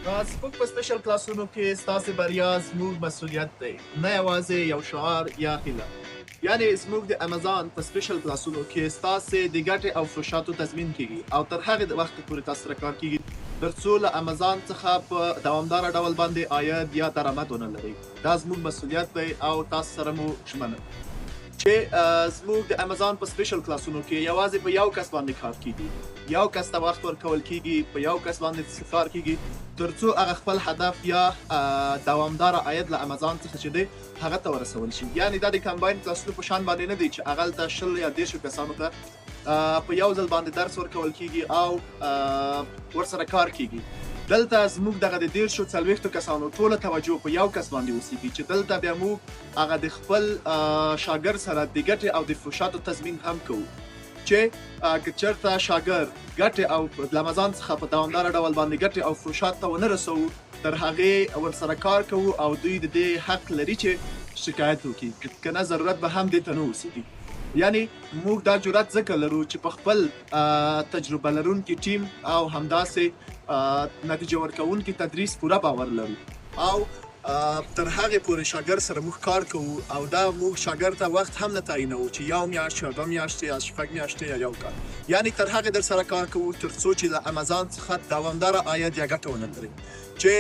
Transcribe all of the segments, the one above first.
زموږ په سپیشل کلاسونو کې ستاسې بریا زموږ مسؤلیت دی، نه یوازې یو شعار یا هیله. یعنې زموږ د امازان په سپیشل کلاسونو کې ستاسې د ګټې او فروشاتو تضمین کیږي او تر هغې وخته پورې تاسو سره کار کیږي تر څو له امازان څخه په دوامداره ډول باندې عاید یا درآمد ونه لرئ. دا زموږ مسؤلیت دی او تاسو سره مو ژمنه چې زموږ د امازان په سپیشل کلاسونو کې یوازې په یو کس باندې کار کیږي، یو کس ته وخت ورکول کیږي، په یو کس باندې کار کیږي تر څو هغه خپل هدف یا دوامداره عاید له امازان څخه چې دی هغه ته ورسول شي. یعنې دا د کمباین کلاسونو په شان باندې نه دی چې هغلته 20 یا 30 کسانو ته په یو ځل باندې درس ورکول کیږي او ورسره کار کیږي. دلته زموږ دغه د 40 کسانو ټوله توجه په یو کس باندې اوسېږي چې دلته بیا موږ هغه د خپل شاګرد سره د ګټې او د فروشاتو تضمین هم کوو چې که چېرته شاګرد ګټې او له امازان څخه په دوامداره ډول باندې ګټې او فروشات ته ونه رسوو تر هغې ورسره کار کوو او دوی د دې حق لري چې شکایت وکړي، که نه ضرورت به هم دې ته نه اوسېږي. یعنی موږ دا جرأت ځکه لرو چې په خپل تجربه لرونکي ټیم او همداسې نتیجه ورکوونکي تدریس پوره باور لرو او تر هغې پورې شاګرد سره موږ کار کوو او دا موږ شاګرد ته وخت هم نه تعیینوو چې یو میاشت یا 2 میاشتې یا 6 میاشتې یا یو کال. یعنی تر هغې در سره کار کوو تر څو چې له امازان څخه دوامداره عاید یا ګټه ونه لرئ چې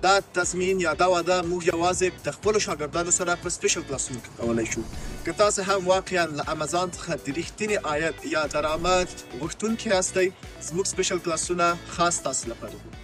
دا تضمین یا دا وعده موږ یوازې د خپلو شاګردانو سره په سپیشل کلاسونو کې کولی شو. که تاسو هم واقعا له امازان څخه د رښتینې عاید یا درآمد غوښتونکي یاستئ، زموږ سپیشل کلاسونه خاص تاسو لپاره دي.